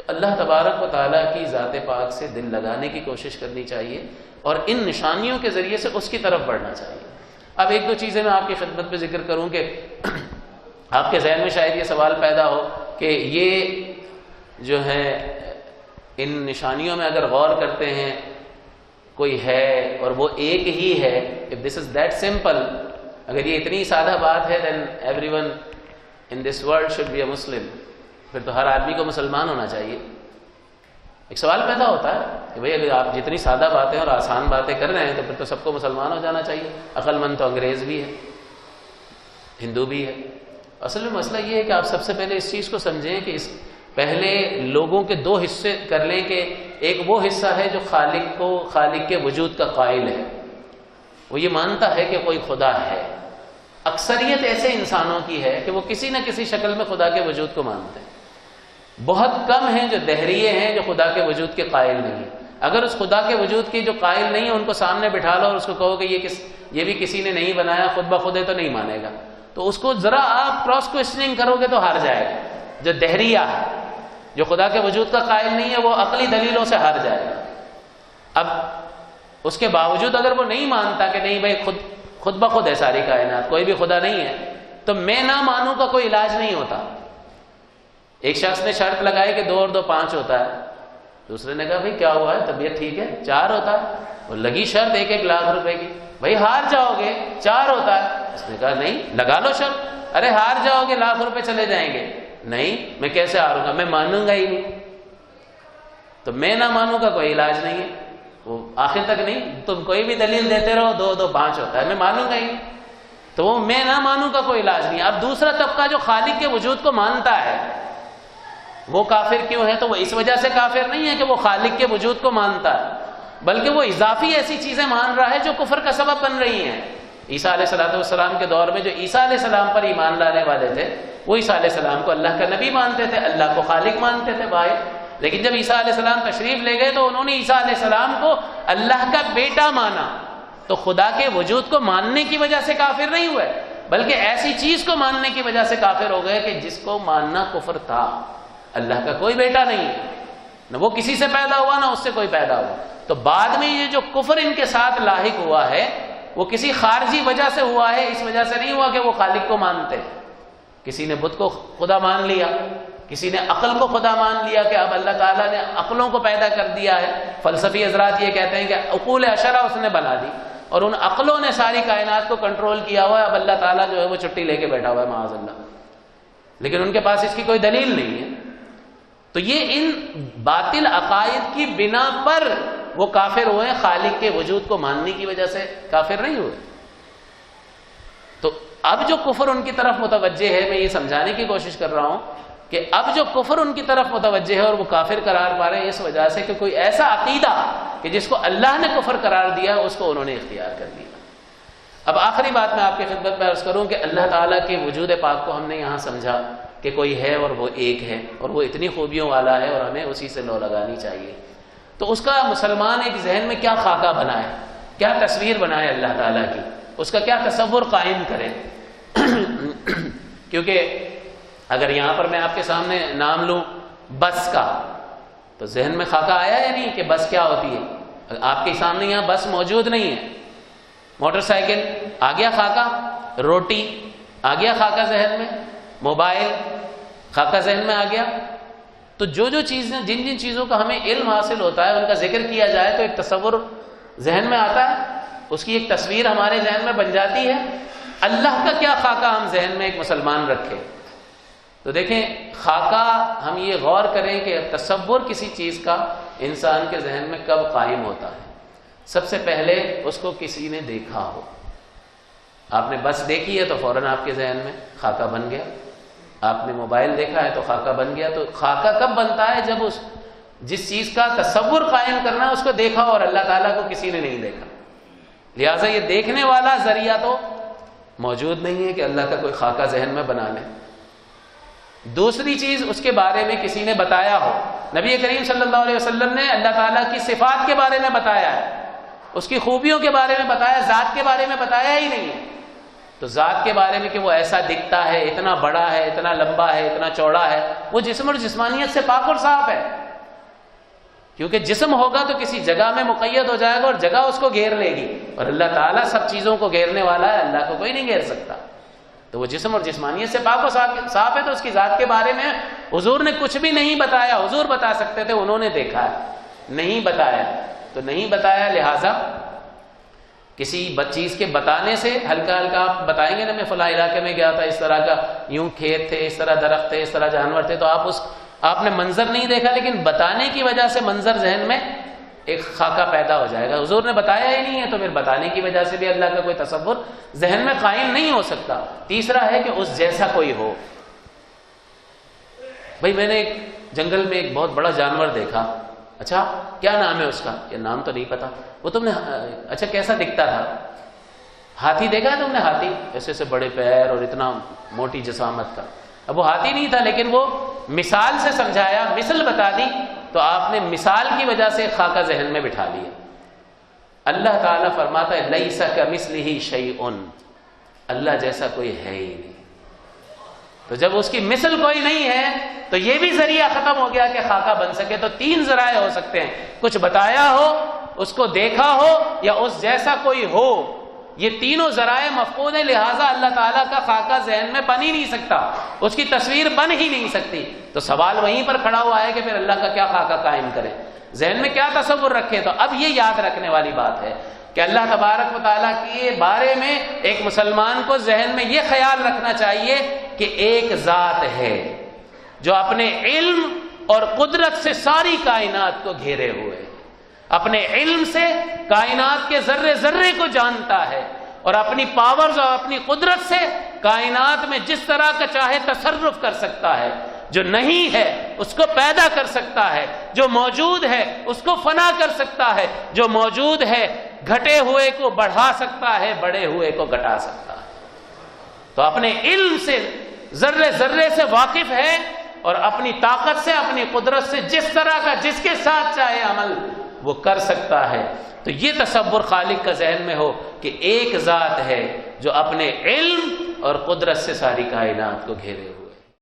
اللہ تبارک و تعالیٰ کی ذات پاک سے دل لگانے کی کوشش کرنی چاہیے اور ان نشانیوں کے ذریعے سے اس کی طرف بڑھنا چاہیے۔ اب ایک دو چیزیں میں آپ کی خدمت میں ذکر کروں کہ آپ کے ذہن میں شاید یہ سوال پیدا ہو کہ یہ جو ہے ان نشانیوں میں اگر غور کرتے ہیں کوئی ہے اور وہ ایک ہی ہے، if this is that simple، اگر یہ اتنی سادہ بات ہے then everyone in this world should be a Muslim، پھر تو ہر آدمی کو مسلمان ہونا چاہیے۔ ایک سوال پیدا ہوتا ہے کہ بھئی اگر آپ جتنی سادہ باتیں اور آسان باتیں کر رہے ہیں تو پھر تو سب کو مسلمان ہو جانا چاہیے، عقل مند تو انگریز بھی ہے، ہندو بھی ہے۔ اصل میں مسئلہ یہ ہے کہ آپ سب سے پہلے اس چیز کو سمجھیں کہ اس پہلے لوگوں کے دو حصے کر لیں کہ ایک وہ حصہ ہے جو خالق کے وجود کا قائل ہے، وہ یہ مانتا ہے کہ کوئی خدا ہے۔ اکثریت ایسے انسانوں کی ہے کہ وہ کسی نہ کسی شکل میں خدا کے وجود کو مانتے ہیں۔ بہت کم ہیں جو دہریے ہیں جو خدا کے وجود کے قائل نہیں ہیں۔ اگر اس خدا کے وجود کی جو قائل نہیں ہے ان کو سامنے بٹھا لو اور اس کو کہو کہ یہ بھی کسی نے نہیں بنایا، خود بخود ہے، تو نہیں مانے گا۔ تو اس کو ذرا آپ کراس کوسچننگ کرو گے تو ہار جائے گا۔ جو دہریہ ہے، جو خدا کے وجود کا قائل نہیں ہے، وہ عقلی دلیلوں سے ہار جائے گا۔ اب اس کے باوجود اگر وہ نہیں مانتا کہ نہیں بھائی خود بخود ہے ساری کائنات، کوئی بھی خدا نہیں ہے، تو میں نہ مانوں کا کوئی علاج نہیں ہوتا۔ ایک شخص نے شرط لگائی کہ 2 اور 2 5 ہوتا ہے، دوسرے نے کہا بھائی کیا ہوا ہے، طبیعت ٹھیک ہے، 4 ہوتا ہے۔ وہ لگی شرط 1-1 لاکھ روپے کی، بھائی ہار جاؤ گے 4 ہوتا ہے۔ اس نے کہا نہیں، لگا لو شرط، ارے ہار جاؤ گے لاکھ روپے چلے جائیں گے۔ نہیں، میں کیسے ہاروں گا، میں مانوں گا ہی نہیں۔ تو میں نہ مانوں کا کوئی علاج نہیں ہے، وہ آخر تک نہیں، تم کوئی بھی دلیل دیتے رہو 2 2 5 ہوتا ہے، میں مانوں گا ہی، تو وہ میں نہ مانوں کا کوئی علاج نہیں۔ اب دوسرا طبقہ جو خالق کے وجود کو مانتا ہے وہ کافر کیوں ہے؟ تو وہ اس وجہ سے کافر نہیں ہے کہ وہ خالق کے وجود کو مانتا ہے، بلکہ وہ اضافی ایسی چیزیں مان رہا ہے جو کفر کا سبب بن رہی ہیں۔ عیسیٰ علیہ السلام کے دور میں جو عیسیٰ علیہ السلام پر ایمان لانے والے تھے وہ عیسیٰ علیہ السلام کو اللہ کا نبی مانتے تھے، اللہ کو خالق مانتے تھے بھائی، لیکن جب عیسیٰ علیہ السلام تشریف لے گئے تو انہوں نے عیسیٰ علیہ السلام کو اللہ کا بیٹا مانا۔ تو خدا کے وجود کو ماننے کی وجہ سے کافر نہیں ہوئے، بلکہ ایسی چیز کو ماننے کی وجہ سے کافر ہو گئے کہ جس کو ماننا کفر تھا۔ اللہ کا کوئی بیٹا نہیں ہے، نہ وہ کسی سے پیدا ہوا نہ اس سے کوئی پیدا ہوا۔ تو بعد میں یہ جو کفر ان کے ساتھ لاحق ہوا ہے وہ کسی خارجی وجہ سے ہوا ہے، اس وجہ سے نہیں ہوا کہ وہ خالق کو مانتے۔ کسی نے بت کو خدا مان لیا، کسی نے عقل کو خدا مان لیا کہ اب اللہ تعالیٰ نے عقلوں کو پیدا کر دیا ہے۔ فلسفی حضرات یہ کہتے ہیں کہ عقول اشرا اس نے بنا دی اور ان عقلوں نے ساری کائنات کو کنٹرول کیا ہوا ہے، اب اللہ تعالیٰ جو ہے وہ چھٹی لے کے بیٹھا ہوا ہے معاذ اللہ، لیکن ان کے پاس اس کی کوئی دلیل نہیں ہے۔ تو یہ ان باطل عقائد کی بنا پر وہ کافر ہوئے، خالق کے وجود کو ماننے کی وجہ سے کافر نہیں ہوئے۔ تو اب جو کفر ان کی طرف متوجہ ہے، میں یہ سمجھانے کی کوشش کر رہا ہوں کہ اب جو کفر ان کی طرف متوجہ ہے اور وہ کافر قرار پا رہے ہیں اس وجہ سے کہ کوئی ایسا عقیدہ کہ جس کو اللہ نے کفر قرار دیا اس کو انہوں نے اختیار کر لیا۔ اب آخری بات میں آپ کی خدمت میں عرض کروں کہ اللہ تعالیٰ کے وجود پاک کو ہم نے یہاں سمجھا کہ کوئی ہے اور وہ ایک ہے اور وہ اتنی خوبیوں والا ہے اور ہمیں اسی سے لو لگانی چاہیے۔ تو اس کا مسلمان ایک ذہن میں کیا خاکہ بنائے، کیا تصویر بنائے اللہ تعالیٰ کی، اس کا کیا تصور قائم کرے؟ کیونکہ اگر یہاں پر میں آپ کے سامنے نام لوں بس کا تو ذہن میں خاکہ آیا یا نہیں کہ بس کیا ہوتی ہے؟ آپ کے سامنے یہاں بس موجود نہیں ہے، موٹر سائیکل آ گیا خاکہ، روٹی آ گیا خاکہ ذہن میں، موبائل خاکہ ذہن میں آ گیا۔ تو جو چیزیں جن چیزوں کا ہمیں علم حاصل ہوتا ہے ان کا ذکر کیا جائے تو ایک تصور ذہن میں آتا ہے، اس کی ایک تصویر ہمارے ذہن میں بن جاتی ہے۔ اللہ کا کیا خاکہ ہم ذہن میں ایک مسلمان رکھے؟ تو دیکھیں خاکہ ہم یہ غور کریں کہ تصور کسی چیز کا انسان کے ذہن میں کب قائم ہوتا ہے۔ سب سے پہلے اس کو کسی نے دیکھا ہو، آپ نے بس دیکھی ہے تو فوراً آپ کے ذہن میں خاکہ بن گیا، آپ نے موبائل دیکھا ہے تو خاکہ بن گیا۔ تو خاکہ کب بنتا ہے؟ جب جس چیز کا تصور قائم کرنا ہے اس کو دیکھا اور اللہ تعالیٰ کو کسی نے نہیں دیکھا، لہٰذا یہ دیکھنے والا ذریعہ تو موجود نہیں ہے کہ اللہ کا کوئی خاکہ ذہن میں بنا لے۔ دوسری چیز اس کے بارے میں کسی نے بتایا ہو، نبی کریم صلی اللہ علیہ وسلم نے اللہ تعالیٰ کی صفات کے بارے میں بتایا ہے، اس کی خوبیوں کے بارے میں بتایا، ذات کے بارے میں بتایا ہی نہیں ہے۔ تو ذات کے بارے میں کہ وہ ایسا دکھتا ہے، اتنا بڑا ہے، اتنا لمبا ہے، اتنا چوڑا ہے، وہ جسم اور جسمانیت سے پاک اور صاف ہے، کیونکہ جسم ہوگا تو کسی جگہ میں مقید ہو جائے گا اور جگہ اس کو گھیر لے گی، اور اللہ تعالیٰ سب چیزوں کو گھیرنے والا ہے، اللہ کو کوئی نہیں گھیر سکتا. تو وہ جسم اور جسمانیت سے پاک و صاف ہے. تو اس کی ذات کے بارے میں حضور نے کچھ بھی نہیں بتایا. حضور بتا سکتے تھے، انہوں نے دیکھا ہے، نہیں بتایا. تو نہیں بتایا، لہٰذا کسی چیز کے بتانے سے ہلکا ہلکا آپ بتائیں گے نا، میں فلاں علاقے میں گیا تھا، اس طرح کا یوں کھیت تھے، اس طرح درخت تھے، اس طرح جانور تھے، تو آپ نے منظر نہیں دیکھا، لیکن بتانے کی وجہ سے منظر ذہن میں ایک خاکہ پیدا ہو جائے گا. حضور نے بتایا ہی نہیں ہے، تو پھر بتانے کی وجہ سے بھی اللہ کا کوئی تصور ذہن میں قائم نہیں ہو سکتا. تیسرا ہے کہ اس جیسا کوئی ہو. بھائی میں نے ایک جنگل میں ایک بہت بڑا جانور دیکھا. اچھا کیا نام ہے اس کا؟ یہ نام تو نہیں پتا. وہ تم نے اچھا کیسا دکھتا تھا؟ ہاتھی دیکھا ہے تم نے؟ ہاتھی ایسے سے بڑے پیر اور اتنا موٹی جسامت کا. اب وہ ہاتھی نہیں تھا، لیکن وہ مثال سے سمجھایا، مثل بتا دی، تو آپ نے مثال کی وجہ سے خاکہ ذہن میں بٹھا لیا. اللہ تعالیٰ فرماتا ہے لیس کمثلہ شیء، اللہ جیسا کوئی ہے ہی نہیں. تو جب اس کی مثل کوئی نہیں ہے تو یہ بھی ذریعہ ختم ہو گیا کہ خاکہ بن سکے. تو تین ذرائع ہو سکتے ہیں، کچھ بتایا ہو، اس کو دیکھا ہو، یا اس جیسا کوئی ہو. یہ تینوں ذرائع مفقود ہیں، لہٰذا اللہ تعالیٰ کا خاکہ ذہن میں بن ہی نہیں سکتا، اس کی تصویر بن ہی نہیں سکتی. تو سوال وہیں پر کھڑا ہوا ہے کہ پھر اللہ کا کیا خاکہ قائم کرے، ذہن میں کیا تصور رکھے. تو اب یہ یاد رکھنے والی بات ہے کہ اللہ تبارک و تعالیٰ کے بارے میں ایک مسلمان کو ذہن میں یہ خیال رکھنا چاہیے کہ ایک ذات ہے جو اپنے علم اور قدرت سے ساری کائنات کو گھیرے ہوئے ہے، اپنے علم سے کائنات کے ذرے ذرے کو جانتا ہے، اور اپنی پاورز اور اپنی قدرت سے کائنات میں جس طرح کا چاہے تصرف کر سکتا ہے. جو نہیں ہے اس کو پیدا کر سکتا ہے، جو موجود ہے اس کو فنا کر سکتا ہے، جو موجود ہے گھٹے ہوئے کو بڑھا سکتا ہے، بڑھے ہوئے کو گھٹا سکتا ہے. تو اپنے علم سے ذرے ذرے سے واقف ہے، اور اپنی طاقت سے، اپنی قدرت سے جس طرح کا جس کے ساتھ چاہے عمل وہ کر سکتا ہے. تو یہ تصور خالق کا ذہن میں ہو کہ ایک ذات ہے جو اپنے علم اور قدرت سے ساری کائنات کو گھیرے ہوئے.